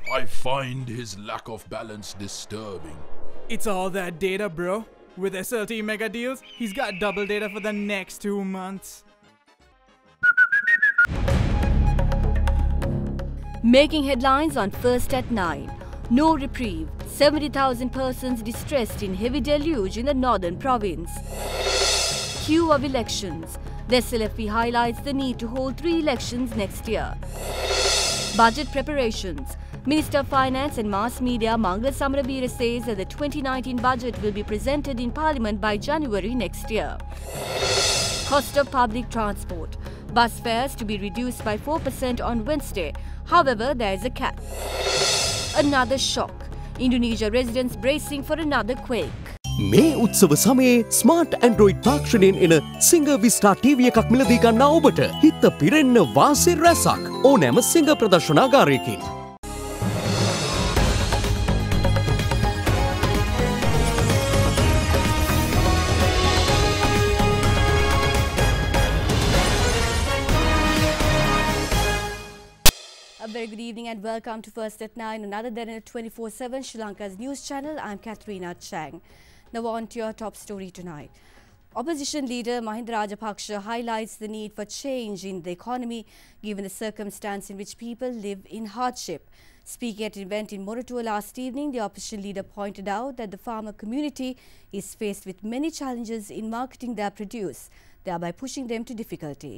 I find his lack of balance disturbing. It's all that data, bro. With SLT mega deals, he's got double data for the next 2 months. Making headlines on First at 9. No reprieve. 70,000 persons distressed in heavy deluge in the northern province. Queue of elections. The SLFP highlights the need to hold 3 elections next year. Budget preparations. Minister of Finance and Mass Media Mangala Samaraveera says that the 2019 budget will be presented in Parliament by January next year. Cost of public transport. Bus fares to be reduced by 4% on Wednesday. However, there is a cap. Another shock. Indonesia residents bracing for another quake. මේ උත්සව සමයේ smart Android තාක්ෂණයෙන් එන singer විස්ටා TV එකක් මිලදී ගන්නා ඔබට හිත පිරෙන්න වාසි රැසක් ඕනෑම singer ප්‍රදර්ශනාගාරයකින්. A very good evening and welcome to First at 9, another Derana 24/7 Sri Lanka's news channel. I'm Katharina Chang. Now on to your top story tonight. Opposition leader Mahinda Rajapaksa highlights the need for change in the economy given the circumstance in which people live in hardship. Speaking at an event in Moratuwa last evening, the opposition leader pointed out that the farmer community is faced with many challenges in marketing their produce, thereby pushing them to difficulty.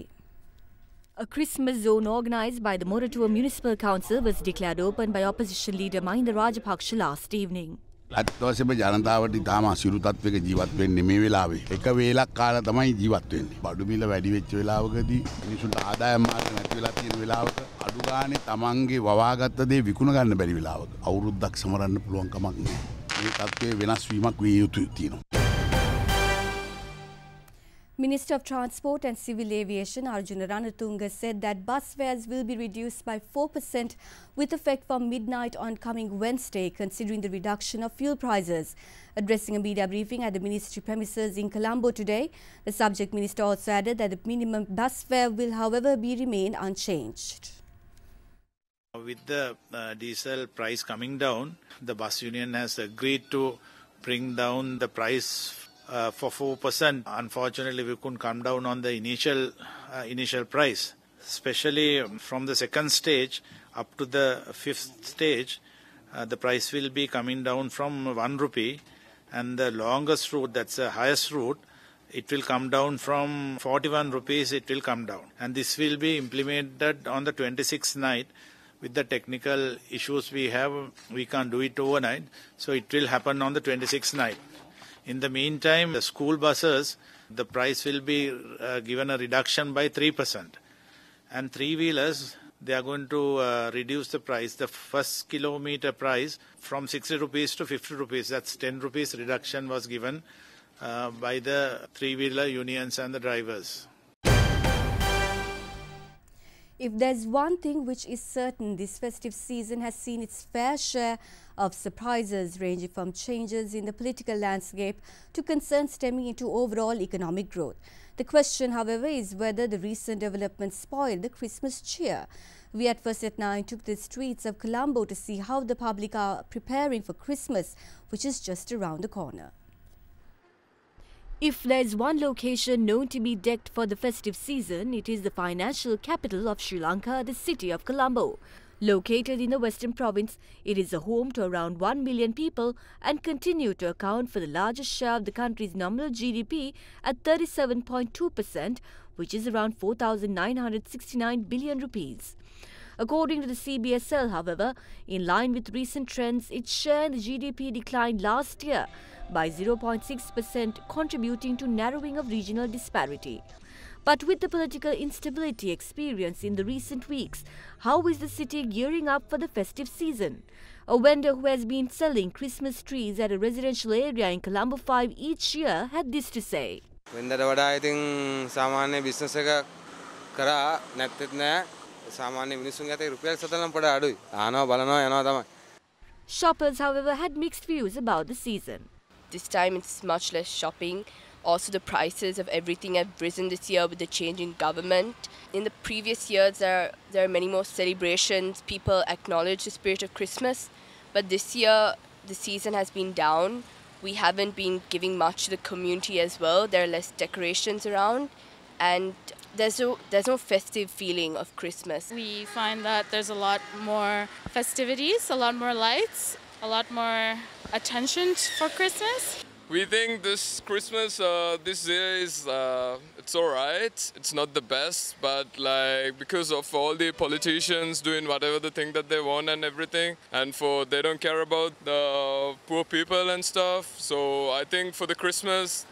A Christmas zone organised by the Moratuwa Municipal Council was declared open by opposition leader Mahinda Rajapaksa last evening. අත්වශයෙන්ම ජනතාවට ඉතාම අසිරු තත්වයක ජීවත් වෙන්නේ මේ වෙලාවේ. එක වේලක් කාලා තමයි ජීවත් වෙන්නේ. බඩු මිල වැඩි වෙච්ච වෙලාවකදී මිනිසුන්ට ආදායම් මාර්ග නැති වෙලා තියෙන වෙලාවක අඩු ගානේ තමන්ගේ වවාගත්ත දේ විකුණ ගන්න බැරි වෙලාවක අවුරුද්දක් සමරන්න පුළුවන් කමක් නෑ. මේ තත්ත්වයේ වෙනස් වීමක් විය යුතු තියෙනවා. Minister of Transport and Civil Aviation Arjuna Ranatunga said that bus fares will be reduced by 4% with effect from midnight on coming Wednesday, considering the reduction of fuel prices. Addressing a media briefing at the ministry premises in Colombo today, the subject minister also added that the minimum bus fare will, however, remain unchanged. With the diesel price coming down, the bus union has agreed to bring down the price for 4%. Unfortunately, we couldn't come down on the initial price. Especially from the second stage up to the 5th stage, the price will be coming down from 1 rupee, and the longest route, that's the highest route, it will come down from 41 rupees, it will come down. And this will be implemented on the 26th night. With the technical issues we have, we can't do it overnight, so it will happen on the 26th night. In the meantime, the school buses, the price will be given a reduction by 3%. And three-wheelers, they are going to reduce the price, the first kilometer price, from 60 rupees to 50 rupees. That's 10 rupees reduction was given by the three-wheeler unions and the drivers. If there's one thing which is certain, this festive season has seen its fair share of surprises ranging from changes in the political landscape to concerns stemming into overall economic growth. The question, however, is whether the recent developments spoil the Christmas cheer. We at First at 9 took the streets of Colombo to see how the public are preparing for Christmas, which is just around the corner. If there's one location known to be decked for the festive season, it is the financial capital of Sri Lanka, the city of Colombo. Located in the western province, it is a home to around 1 million people and continue to account for the largest share of the country's nominal GDP at 37.2%, which is around 4,969 billion rupees. According to the CBSL, however, in line with recent trends, its share in the GDP declined last year by 0.6%, contributing to narrowing of regional disparity. But with the political instability experienced in the recent weeks, how is the city gearing up for the festive season? A vendor who has been selling Christmas trees at a residential area in Colombo 5 each year had this to say. වෙනදට වඩා ඉතින් සාමාන්‍ය business එක කරා නැත්තේත් නෑ සාමාන්‍ය මිනිස්සුන්ගේ අතේ රුපියල් 7ක් පොඩ අඩුයි. ආනවා බලනවා යනවා තමයි. Shoppers, however, had mixed views about the season. This time it's much less shopping. Also, the prices of everything have risen this year with the change in government. In the previous years, there are many more celebrations. People acknowledge the spirit of Christmas. But this year, the season has been down. We haven't been giving much to the community as well. There are less decorations around. And there's no festive feeling of Christmas. We find that there's a lot more festivities, a lot more lights, a lot more attention for Christmas. We think this Christmas this year is it's alright. It's not the best, but like because of all the politicians doing whatever the thing that they want and everything, and they don't care about the poor people and stuff. So I think for the Christmas,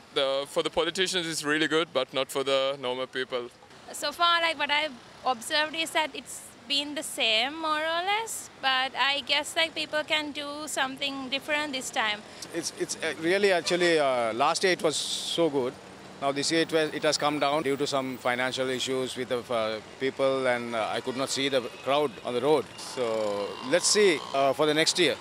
for the politicians it's really good, but not for the normal people. So far, like what I've observed is that it's been the same more or less, but I guess like people can do something different this time. It's really actually last year it was so good. Now this year it has come down due to some financial issues with the people, and I could not see the crowd on the road. So let's see for the next year.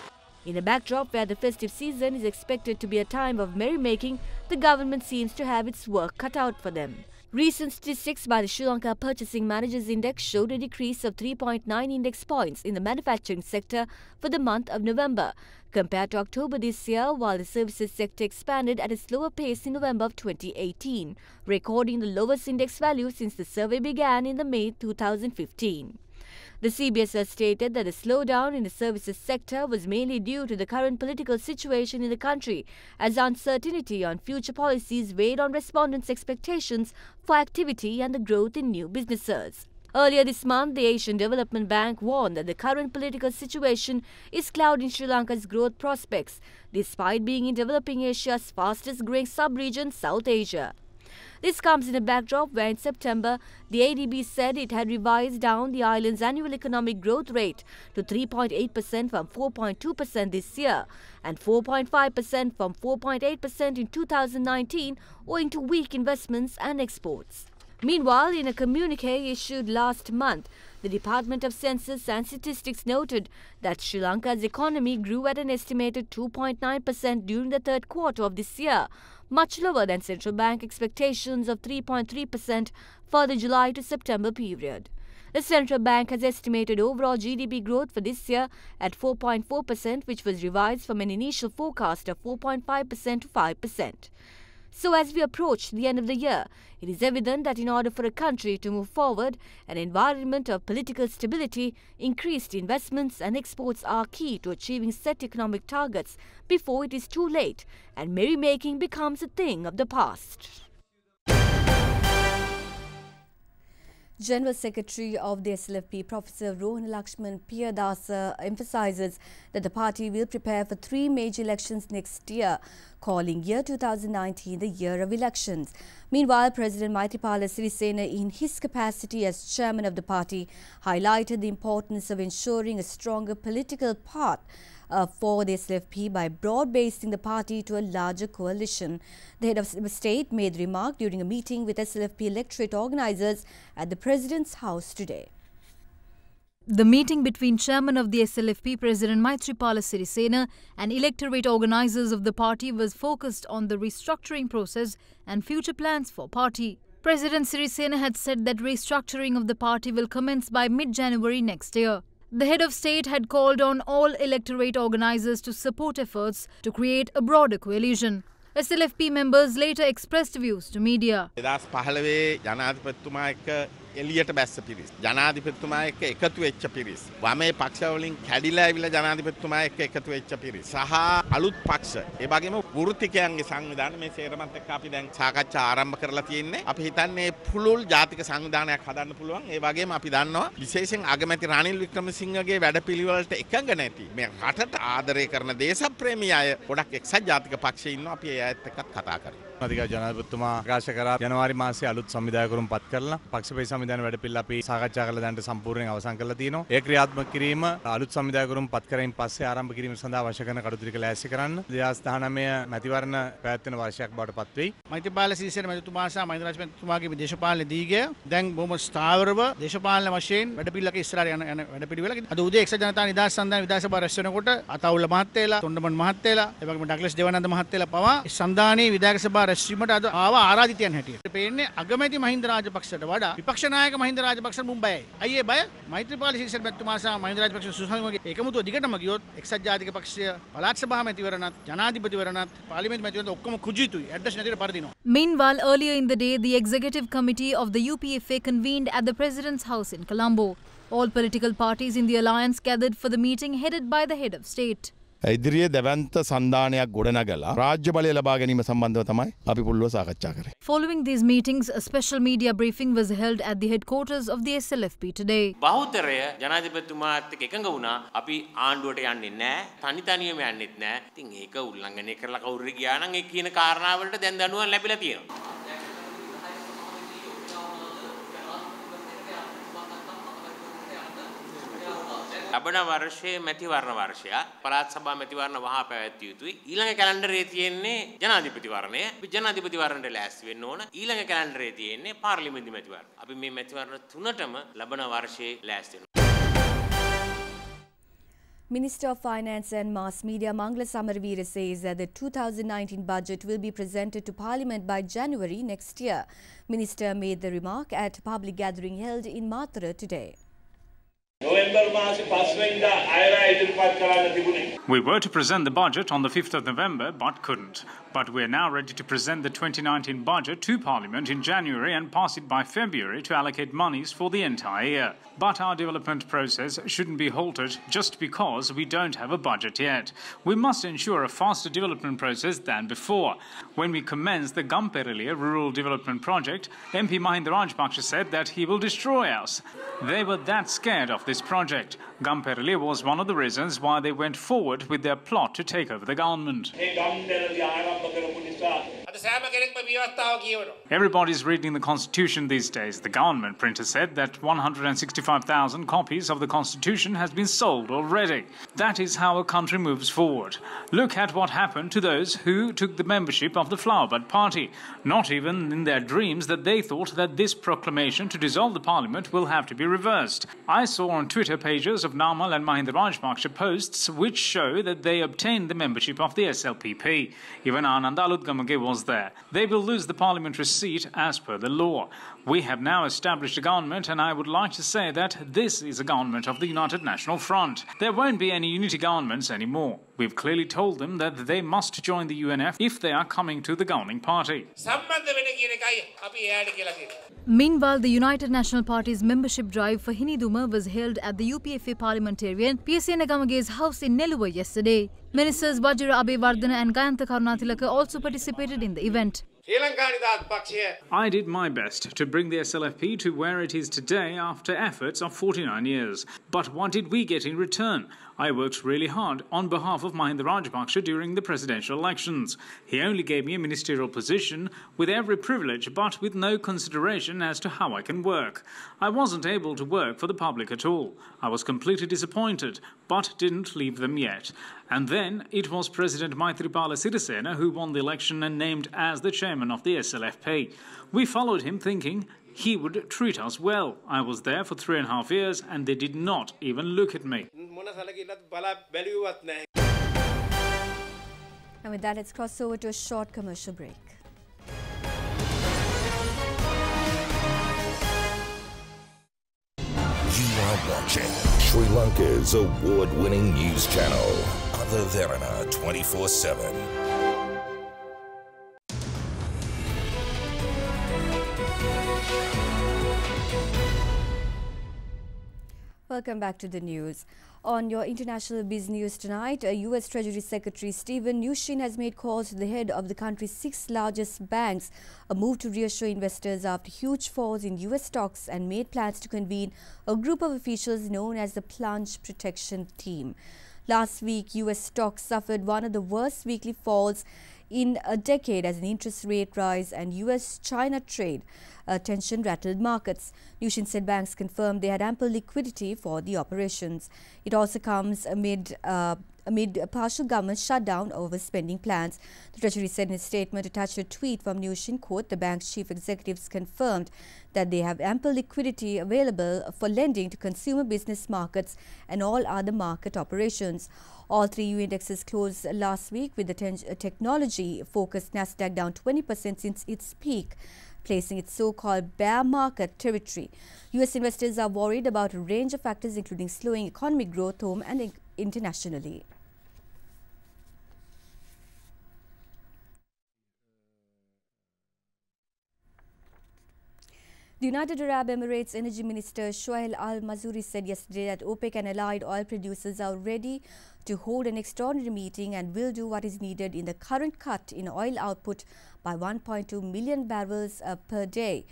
In a backdrop where the festive season is expected to be a time of merrymaking, the government seems to have its work cut out for them. Recent statistics by the Sri Lanka Purchasing Managers Index showed a decrease of 3.9 index points in the manufacturing sector for the month of November, compared to October this year, while the services sector expanded at a slower pace in November of 2018, recording the lowest index value since the survey began in May 2015. The CBS stated that the slowdown in the services sector was mainly due to the current political situation in the country, as uncertainty on future policies weighed on respondents' expectations for activity and the growth in new businesses. Earlier this month, the Asian Development Bank warned that the current political situation is clouding Sri Lanka's growth prospects, despite being in developing Asia's fastest growing sub-region, South Asia. This comes in a backdrop where in September, the ADB said it had revised down the island's annual economic growth rate to 3.8% from 4.2% this year and 4.5% from 4.8% in 2019 owing to weak investments and exports. Meanwhile, in a communique issued last month, the Department of Census and Statistics noted that Sri Lanka's economy grew at an estimated 2.9% during the third quarter of this year, much lower than central bank expectations of 3.3% for the July to September period. The central bank has estimated overall GDP growth for this year at 4.4%, which was revised from an initial forecast of 4.5% to 5%. So as we approach the end of the year, it is evident that in order for a country to move forward, an environment of political stability, increased investments and exports are key to achieving set economic targets before it is too late and merrymaking becomes a thing of the past. General Secretary of the SLFP, Professor Rohan Lakshman Piyadasa, emphasizes that the party will prepare for 3 major elections next year, calling year 2019 the year of elections. Meanwhile, President Maithripala Sirisena, in his capacity as chairman of the party, highlighted the importance of ensuring a stronger political path for the SLFP by broad-basing the party to a larger coalition. The head of state made the remark during a meeting with SLFP electorate organisers at the President's house today. The meeting between Chairman of the SLFP, President Maithripala Sirisena, and electorate organisers of the party was focused on the restructuring process and future plans for party. President Sirisena had said that restructuring of the party will commence by mid-January next year. The head of state had called on all electorate organisers to support efforts to create a broader coalition. SLFP members later expressed views to media. එලියට බැස්ස පිරිස් ජනාධිපතිතුමා එක්ක එකතු වෙච්ච පිරිස් වමේ පක්ෂ වලින් කැඩිලා ඇවිල්ලා ජනාධිපතිතුමා එක්ක එකතු වෙච්ච පිරිස් සහ අලුත් පක්ෂ ඒ වගේම වෘත්තිකයන්ගේ සංවිධාන මේ සේරමත් එක්ක අපි දැන් සාකච්ඡා ආරම්භ කරලා තියෙන්නේ අපි හිතන්නේ පුළුල් ජාතික සංවිධානයක් හදන්න පුළුවන් ඒ වගේම අපි දන්නවා විශේෂයෙන් අගමැති රනිල් වික්‍රමසිංහගේ වැඩපිළිවෙලට එකඟ නැති මේ රටට ආදරය කරන දේශප්‍රේමී අය ගොඩක් එක්සත් ජාතික පක්ෂයේ ඉන්නවා අපි ඒ අයත් එක්කත් කතා කරමු අධිකාර ජනාධිපතිතුමා ප්‍රකාශ කරා ජනවාරි මාසයේ අලුත් සංවිධායකවරුන් පත් කරලා පක්ෂපේ සංවිධාන වැඩපිළිවෙල අපි සාකච්ඡා කරලා දැනට සම්පූර්ණයෙන් අවසන් කරලා තියෙනවා. ඒ ක්‍රියාත්මක කිරීම අලුත් සංවිධායකවරුන් පත් කරමින් පස්සේ ආරම්භ කිරීම සඳහා අවශ්‍ය කරන කටයුතු ටික ලෑස්ති කරන්න 2019 මැතිවරණ පැවැත්වෙන වර්ෂයක් බවට පත් වෙයි. මෛත්‍රීපාල සිරිසේන මැතිතුමා සහ මහින්ද රාජපක්ෂතුමාගේ දේශපාලන දීගය දැන් බොහොම ස්ථාවරව දේශපාලන වශයෙන් වැඩපිළිවෙලක ඉස්සරහට යන වැඩපිළිවෙල. අද උදේ එක්සත් ජනතා නිදහස් සන්ධාන විධානසභා රැස් වෙනකොට අතවුල්ල මහත්තයලා, තොණ්ඩමන් මහත්තයලා, ඒ වගේම ඩග්ලස් දේවානන්ද මහත්තයලා පවා සන්ධානයේ විධායක සභා රැස්වීමට අද ආව ආරාධිතයන් හැටියට. පේන්නේ අගමැති මහින්ද රාජපක්ෂට වඩා විපක්ෂ නායක මහින්ද රාජපක්ෂ මුම්බයියි. අයියේ බය මෛත්‍රීපාල සිරිසේන මැතිතුමා සහ මහින්ද රාජපක්ෂ සුසංගමගේ එකමුතුව දිගටම ගියොත් එක්සත් ජාතික පක්ෂය පළාත් සභා මැතිවරණත් ජනාධිපතිවරණත් පාර්ලිමේන්තු මැතිවරණත් ඔක්කොම කුජිතුයි. ඇඩ්‍රස් නැතිව පරදිනවා. Meanwhile, earlier in the day, the executive committee of the UPFA convened at the President's house in Colombo. All political parties in the alliance gathered for the meeting headed by the head of state. ඉදිරියේ දැවන්ත සන්ධානයක් ගොඩනගලා රාජ්‍ය බලය ලබා ගැනීම සම්බන්ධව තමයි අපි පුළුවන් සාකච්ඡා කරේ. Following these meetings, a special media briefing was held at the headquarters of the SLFP today. බහුතරය ජනාධිපතිතුමාත් එක්ක එකඟ වුණා. අපි ආණ්ඩුවට යන්නේ නැහැ. තනි තනියම යන්නෙත් නැහැ. ඉතින් ඒක උල්ලංඝනය කරලා කවුරු ගියා නම් ඒ කියන කාරණාවලට දැන් දඬුවම් ලැබිලා තියෙනවා. ලබන වර්ෂයේ මැතිවරණ වර්ෂයක් පළාත් සභා මැතිවරණ වහා පැවැත්විය යුතුයි. ඊළඟ කැලෙන්ඩරේ තියෙන්නේ ජනාධිපතිවරණය. අපි ජනාධිපතිවරණයට ලෑස්ති වෙන්න ඕන. ඊළඟ කැලෙන්ඩරේ තියෙන්නේ පාර්ලිමේන්තු මැතිවරණ. අපි මේ මැතිවරණ තුනටම ලබන වර්ෂයේ ලෑස්ති වෙනවා. Minister of Finance and Mass Media Mangala Samaraweera says that the 2019 budget will be presented to Parliament by January next year. Minister made the remark at a public gathering held in Mathura today. We were to present the budget on the 5th of November but couldn't. But we are now ready to present the 2019 budget to Parliament in January and pass it by February to allocate monies for the entire year. But our development process shouldn't be halted just because we don't have a budget yet. We must ensure a faster development process than before. When we commenced the Gamperaliya Rural Development Project, MP Mahinda Rajapaksa said that he will destroy us. They were that scared of this project. Gamperaliya was one of the reasons why they went forward with their plot to take over the government. Everybody's reading the Constitution these days. The government printer said that 165,000 copies of the Constitution has been sold already. That is how a country moves forward. Look at what happened to those who took the membership of the Flowerbud Party. Not even in their dreams that they thought that this proclamation to dissolve the parliament will have to be reversed. I saw on Twitter pages of Namal and Mahinda Rajapaksa posts which show that they obtained the membership of the SLPP. Even Anand Alutgamage was there. They will lose the parliamentary seat as per the law. We have now established a government and I would like to say that this is a government of the United National Front. There won't be any unity governments anymore. We've clearly told them that they must join the UNF if they are coming to the governing party. Meanwhile, the United National Party's membership drive for Hiniduma was held at the UPFA parliamentarian P.S. Nagamage's house in Neluwa yesterday. Ministers Bajira Abewardena and Gayantha Karunatilaka also participated in the event. I did my best to bring the SLFP to where it is today after efforts of 49 years. But what did we get in return? I worked really hard on behalf of Mahinda Rajapaksa during the presidential elections. He only gave me a ministerial position with every privilege but with no consideration as to how I can work. I wasn't able to work for the public at all. I was completely disappointed but didn't leave them yet. And then it was President Maitripala Sirisena who won the election and named as the chairman of the SLFP. We followed him thinking he would treat us well. I was there for 3.5 years and they did not even look at me. And with that, let's cross over to a short commercial break. You are watching Sri Lanka's award-winning news channel, Derana 24/7. Welcome back to the news. On your international biz news tonight, U.S. Treasury Secretary Stephen Mnuchin has made calls to the head of the country's 6 largest banks, a move to reassure investors after huge falls in U.S. stocks, and made plans to convene a group of officials known as the Plunge Protection Team. Last week, U.S. stocks suffered one of the worst weekly falls in a decade as an interest rate rise and U.S.-China trade tension rattled markets. Mnuchin said banks confirmed they had ample liquidity for the operations. It also comes amid amid a partial government shutdown over spending plans. The Treasury said in a statement attached to a tweet from Mnuchin, quote, the bank's chief executives confirmed that they have ample liquidity available for lending to consumer business markets and all other market operations. All three EU indexes closed last week, with the technology-focused Nasdaq down 20% since its peak, placing its so-called bear market territory. US investors are worried about a range of factors, including slowing economic growth home and internationally. The United Arab Emirates Energy Minister Shoaib Al-Mazuri said yesterday that OPEC and allied oil producers are ready to hold an extraordinary meeting and will do what is needed in the current cut in oil output by 1.2 million barrels per day,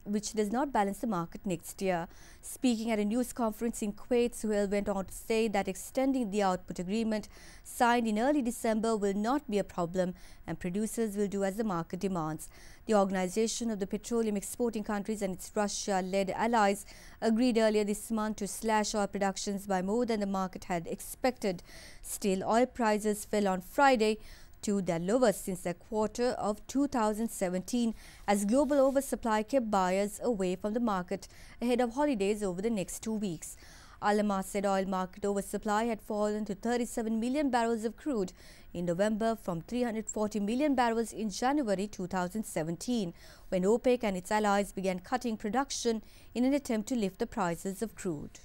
which does not balance the market next year. Speaking at a news conference in Kuwait, Suhail went on to say that extending the output agreement signed in early December will not be a problem and producers will do as the market demands. The Organization of the Petroleum Exporting Countries and its Russia-led allies agreed earlier this month to slash oil productions by more than the market had expected. Still, oil prices fell on Friday to their lowest since the quarter of 2017 as global oversupply kept buyers away from the market ahead of holidays over the next 2 weeks. Al-Amar said oil market oversupply had fallen to 37 million barrels of crude in November from 340 million barrels in January 2017, when OPEC and its allies began cutting production in an attempt to lift the prices of crude.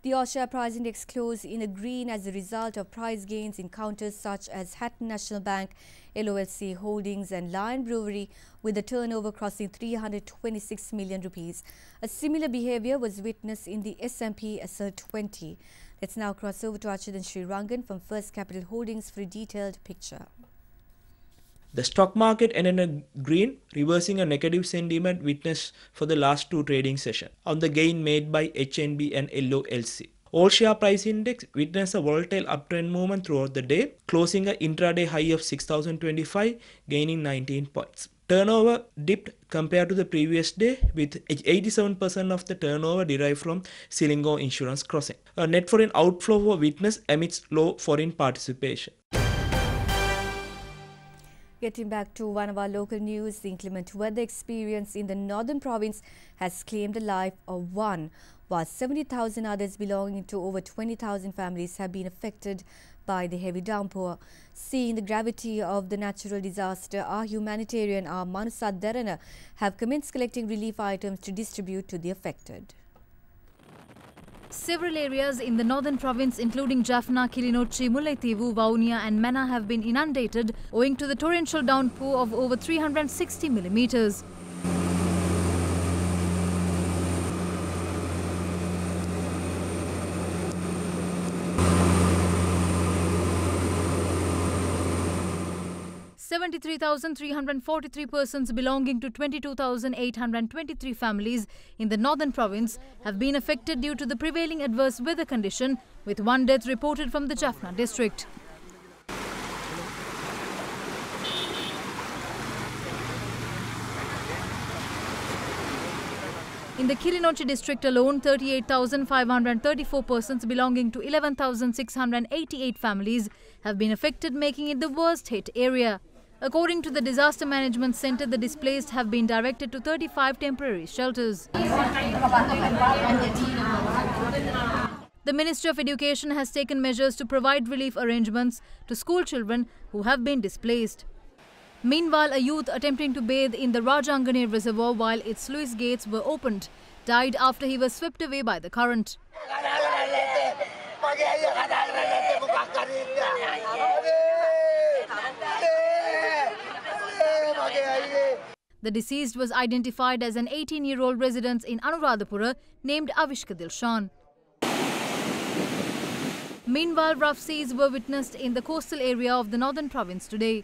The Oil Share Price Index closed in a green as a result of price gains in counters such as Hatton National Bank, LOLC Holdings and Lion Brewery, with the turnover crossing 326 million rupees. A similar behavior was witnessed in the S&P SL20. Let's now cross over to Achidan Srirangan from First Capital Holdings for a detailed picture. The stock market ended in green, reversing a negative sentiment witnessed for the last two trading sessions on the gain made by HNB and LOLC. All share price index witnessed a volatile uptrend movement throughout the day, closing an intraday high of 6,025, gaining 19 points. Turnover dipped compared to the previous day, with 87% of the turnover derived from Selangor Insurance Crossing. A net foreign outflow was witnessed amidst low foreign participation. Getting back to one of our local news, the inclement weather experience in the northern province has claimed the life of one, while 70,000 others belonging to over 20,000 families have been affected by the heavy downpour. Seeing the gravity of the natural disaster, our humanitarian arm Manusat Derana have commenced collecting relief items to distribute to the affected. Several areas in the northern province, including Jaffna, Kilinochchi, Mullaitivu, Vaunia and Mana, have been inundated owing to the torrential downpour of over 360 millimeters. $73,343 persons belonging to 22,823 families in the northern province have been affected due to the prevailing adverse weather condition, with one death reported from the Jaffna district. In the Kilinochchi district alone, 38,534 persons belonging to 11,688 families have been affected, making it the worst hit area. According to the Disaster Management Centre, the displaced have been directed to 35 temporary shelters. The Ministry of Education has taken measures to provide relief arrangements to school children who have been displaced. Meanwhile, a youth attempting to bathe in the Rajangane reservoir while its sluice gates were opened died after he was swept away by the current. The deceased was identified as an 18-year-old resident in Anuradhapura named Avishka Dilshan. Meanwhile, rough seas were witnessed in the coastal area of the northern province today.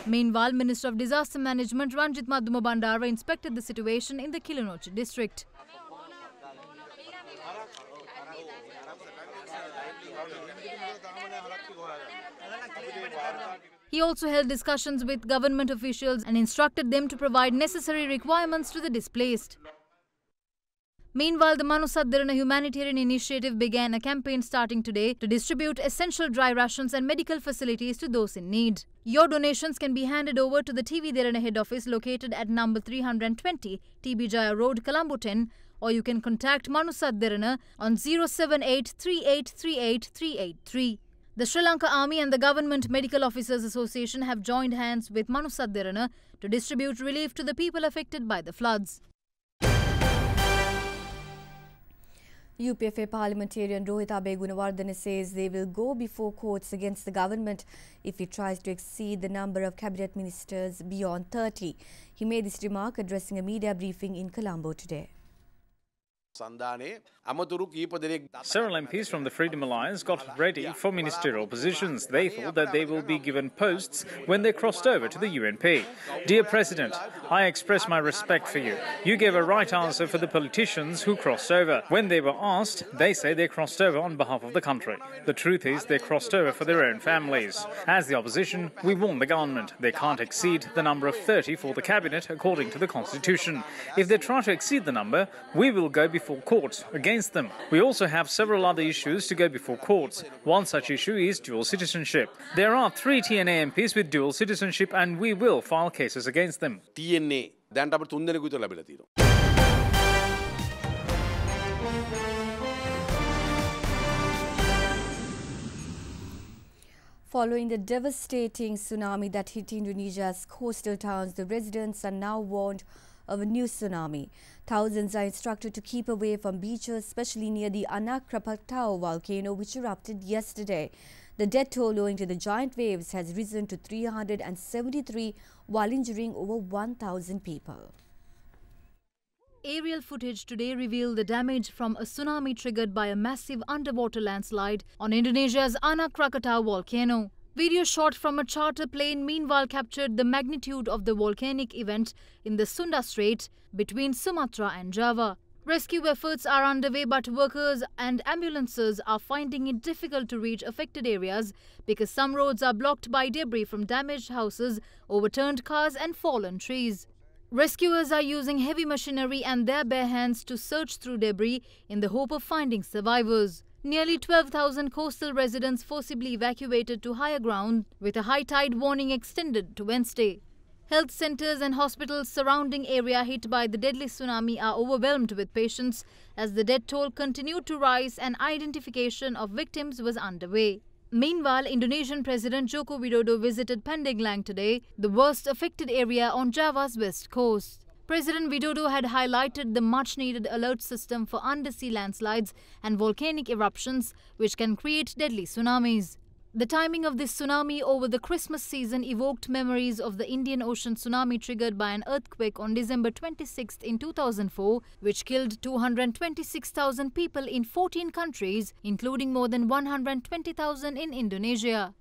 Meanwhile, Minister of Disaster Management Ranjit Madhuma Bandara inspected the situation in the Kilinochchi district. He also held discussions with government officials and instructed them to provide necessary requirements to the displaced. Meanwhile, the Manusad humanitarian initiative began a campaign starting today to distribute essential dry rations and medical facilities to those in need. Your donations can be handed over to the TV Derana head office located at number 320 TB Jaya Road, Colombo 10, or you can contact Manusad on 07838383883. The Sri Lanka Army and the Government Medical Officers Association have joined hands with Manusad to distribute relief to the people affected by the floods. UPFA parliamentarian Rohita Begunawardene says they will go before courts against the government if it tries to exceed the number of cabinet ministers beyond 30. He made this remark addressing a media briefing in Colombo today. Several MPs from the Freedom Alliance got ready for ministerial positions. They thought that they will be given posts when they crossed over to the UNP. Dear President, I express my respect for you. You gave a right answer for the politicians who crossed over. When they were asked, they say they crossed over on behalf of the country. The truth is they crossed over for their own families. As the opposition, we warn the government. They can't exceed the number of 30 for the cabinet according to the constitution. If they try to exceed the number, we will go before courts against them. We also have several other issues to go before courts. One such issue is dual citizenship. There are 3 TNA MPs with dual citizenship and we will file cases against them. TNA දැන්ට අපිට 3 දෙනෙකු විතර ලැබිලා තියෙනවා. Following the devastating tsunami that hit Indonesia's coastal towns, the residents are now warned of a new tsunami. Thousands are instructed to keep away from beaches, especially near the Anak Krakatau volcano, which erupted yesterday. The death toll owing to the giant waves has risen to 373, while injuring over 1,000 people. Aerial footage today revealed the damage from a tsunami triggered by a massive underwater landslide on Indonesia's Anak Krakatau volcano. Video shot from a charter plane meanwhile captured the magnitude of the volcanic event in the Sunda Strait between Sumatra and Java. Rescue efforts are underway, but workers and ambulances are finding it difficult to reach affected areas because some roads are blocked by debris from damaged houses, overturned cars and fallen trees. Rescuers are using heavy machinery and their bare hands to search through debris in the hope of finding survivors. Nearly 12,000 coastal residents forcibly evacuated to higher ground, with a high tide warning extended to Wednesday. Health centers and hospitals surrounding area hit by the deadly tsunami are overwhelmed with patients as the death toll continued to rise and identification of victims was underway. Meanwhile, Indonesian President Joko Widodo visited Pandeglang today, the worst affected area on Java's west coast. President Widodo had highlighted the much-needed alert system for undersea landslides and volcanic eruptions, which can create deadly tsunamis. The timing of this tsunami over the Christmas season evoked memories of the Indian Ocean tsunami triggered by an earthquake on December 26th in 2004, which killed 226,000 people in 14 countries, including more than 120,000 in Indonesia.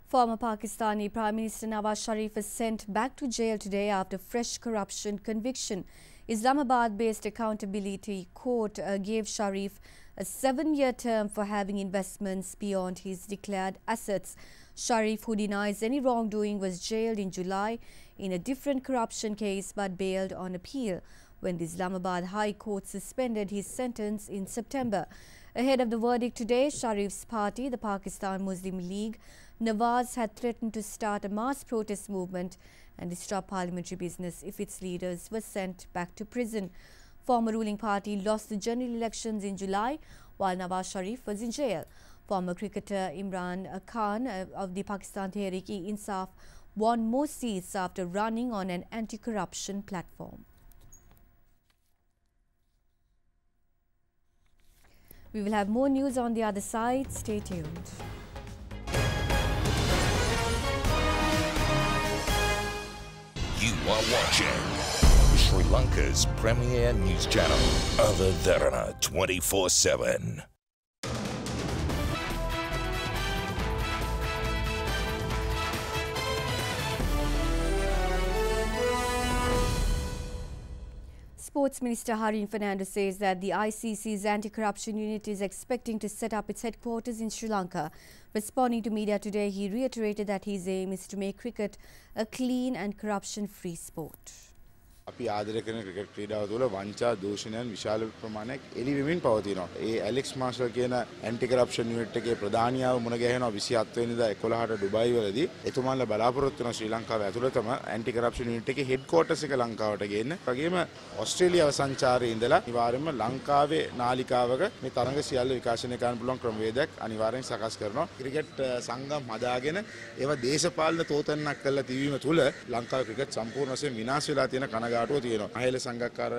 Former Pakistani Prime Minister Nawaz Sharif was sent back to jail today after fresh corruption conviction. Islamabad-based accountability court gave Sharif a 7-year term for having investments beyond his declared assets. Sharif, who denies any wrongdoing, was jailed in July in a different corruption case but bailed on appeal when the Islamabad High Court suspended his sentence in September. Ahead of the verdict today, Sharif's party, the Pakistan Muslim League, Nawaz had threatened to start a mass protest movement and disrupt parliamentary business if its leaders were sent back to prison. Former ruling party lost the general elections in July while Nawaz Sharif was in jail. Former cricketer Imran Khan of the Pakistan Tehreek-e-Insaf won more seats after running on an anti-corruption platform. We will have more news on the other side. Stay tuned. You are watching Sri Lanka's premier news channel, Other Derana 24/7. Sports Sports Minister Harin Fernando says that the ICC's anti-corruption unit is expecting to set up its headquarters in Sri Lanka. Responding to media today, he reiterated that his aim is to make cricket a clean and corruption-free sport. අපි ආදරය කරන cricket ක්‍රීඩාව තුළ වංචා දූෂණයන් විශාල ප්‍රමාණයක් එළි වෙමින් පවතිනවා. ඒ Alex marshal කියන ඇන්ටි කරප්ෂන් යුනිට් එකේ ප්‍රධානියාව මුණ ගැහෙනවා 27 වෙනිදා 11ට ඩුබායි වලදී. එතුමාලා බලාපොරොත්තු වෙන ශ්‍රී ලංකාව ඇතුළතම ඇන්ටි කරප්ෂන් යුනිට් එකේ හෙඩ් ක්වෝටර්ස් එක ලංකාවට ගේන්න. වගේම ඕස්ට්‍රේලියාව සංචාරයේ ඉඳලා අනිවාර්යයෙන්ම ලංකාවේ නාලිකාවක මේ තරඟ සියල්ල විකාශනය කරන්න පුළුවන් ක්‍රමවේදයක් අනිවාර්යෙන් සකස් කරනවා. ක්‍රිකට් සංගම් හදාගෙන ඒවා දේශපාලන තෝතන්නක් කරලා තිබීම තුළ ලංකාවේ ක්‍රිකට් සම්පූර්ණ වශයෙන් විනාශ වෙලා තියෙන කනගාටුව තියෙනවා. අහල සංගක්කාර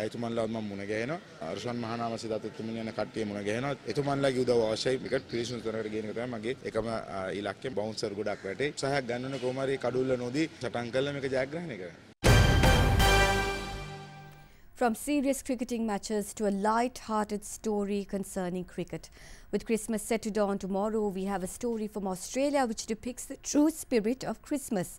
එතුමන්ලා මම මුණ ගැහෙනවා. අර්ෂන් මහානාම සිතාත් එතුමන් යන කට්ටිය මුණ ගැහෙනවා. එතුමන්ලාගේ උදව් අවශ්‍යයි. ක්‍රිකට් පිරිසිදු තැනකට ගේන එක තමයි මගේ එකම ඉලක්කය. බවුන්සර් ගොඩක් වැටේ. උත්සාහයක් ගන්න ඕන කොහොම හරි කඩුල්ල නොදී සටන් කළා මේක ජයග්‍රහණය කරන්න. From serious cricketing matches to a light-hearted story concerning cricket. With Christmas set to dawn tomorrow, we have a story from Australia which depicts the true spirit of Christmas.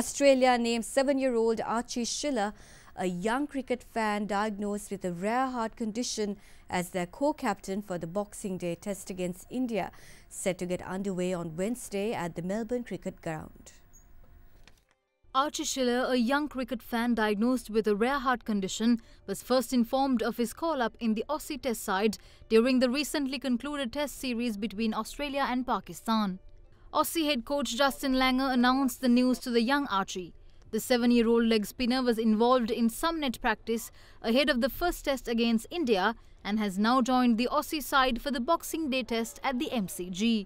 Australia named 7-year-old Archie Schiller, a young cricket fan diagnosed with a rare heart condition, as their co-captain for the Boxing Day test against India, set to get underway on Wednesday at the Melbourne Cricket Ground. Archie Schiller, a young cricket fan diagnosed with a rare heart condition, was first informed of his call-up in the Aussie Test side during the recently concluded Test series between Australia and Pakistan. Aussie head coach Justin Langer announced the news to the young Archie. The 7-year-old leg spinner was involved in some net practice ahead of the first Test against India and has now joined the Aussie side for the Boxing Day Test at the MCG.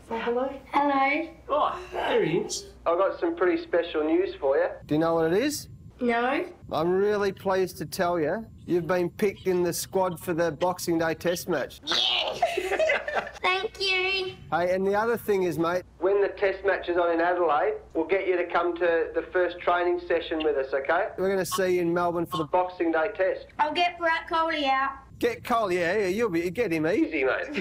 Say hello. Hello. Oh, there he is. I've got some pretty special news for you. Do you know what it is? No. I'm really pleased to tell you, you've been picked in the squad for the Boxing Day Test match. Thank you. Hey, and the other thing is, mate, When the test match is on in Adelaide, we'll get you to come to the first training session with us, okay? we're going to see you in Melbourne for the... Boxing Day test. I'll get Brett Coley out. Get Cole, yeah, you'll be, get him easy. Easy, mate.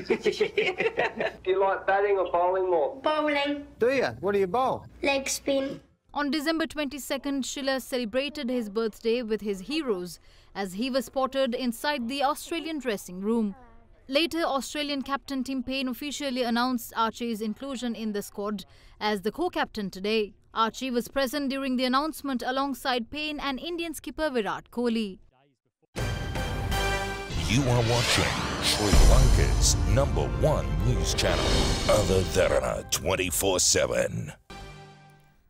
Do you like batting or bowling more? Bowling. Do you? What do you bowl? Leg spin. On December 22nd, Schiller celebrated his birthday with his heroes as he was spotted inside the Australian dressing room. Later, Australian captain Tim Payne officially announced Archie's inclusion in the squad as the co-captain today. Archie was present during the announcement alongside Payne and Indian skipper Virat Kohli. You are watching Sri Lanka's #1 news channel, Other Derana 24/7.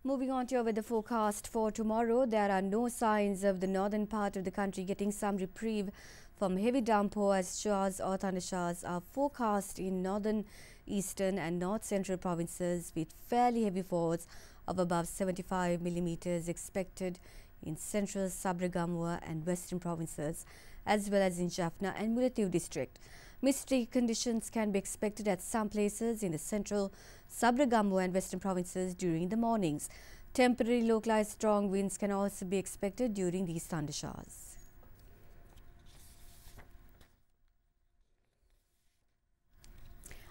Moving on to your weather forecast for tomorrow, there are no signs of the northern part of the country getting some reprieve from heavy downpour, as showers or thundershowers are forecast in northern, eastern and north central provinces, with fairly heavy falls of above 75 millimeters expected in central Sabragamua and western provinces, as well as in Jaffna and Mullaitivu district. Misty conditions can be expected at some places in the central Sabragamua and western provinces during the mornings. Temporary localized strong winds can also be expected during these thundershowers.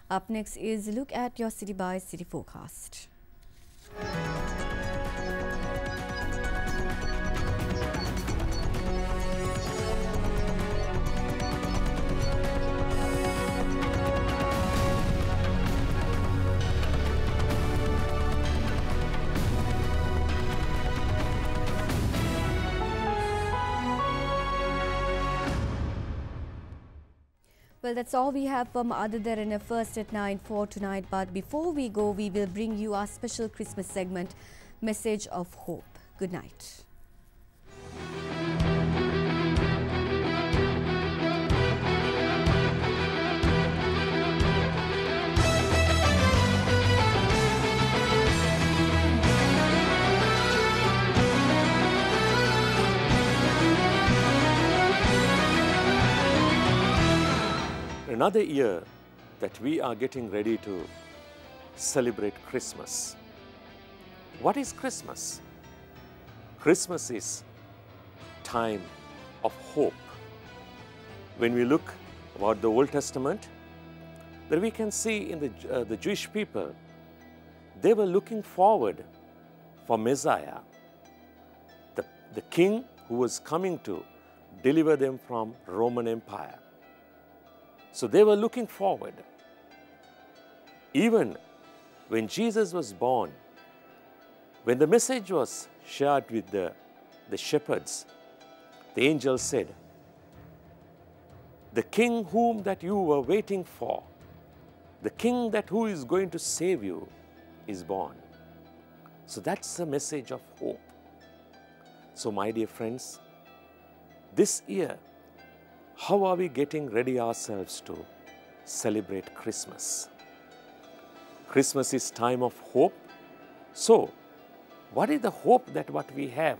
Up next is a look at your city by city forecast. Well, that's all we have from Other Derana first at 9 for tonight. But before we go, we will bring you our special Christmas segment, Message of Hope. Good night. Another year that we are getting ready to celebrate Christmas. What is Christmas? Christmas is time of hope. When we look about the Old Testament, that we can see in the Jewish people, they were looking forward for Messiah, the king who was coming to deliver them from Roman Empire. So they were looking forward. Even when Jesus was born, when the message was shared with the shepherds, the angel said, the king whom that you were waiting for, the king who is going to save you is born. So that's the message of hope. So my dear friends, this year, how are we getting ready ourselves to celebrate Christmas? Christmas is time of hope. So, what is the hope that what we have?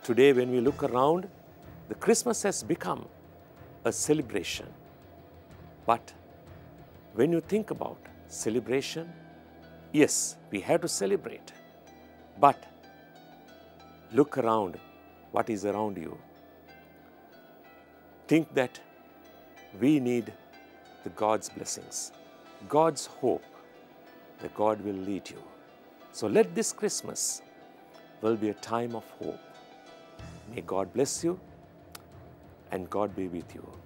Today when we look around, the Christmas has become a celebration. But when you think about celebration, yes, we have to celebrate. But look around what is around you. Think that we need the God's blessings, God's hope, that God will lead you. So let this Christmas will be a time of hope. May God bless you and God be with you.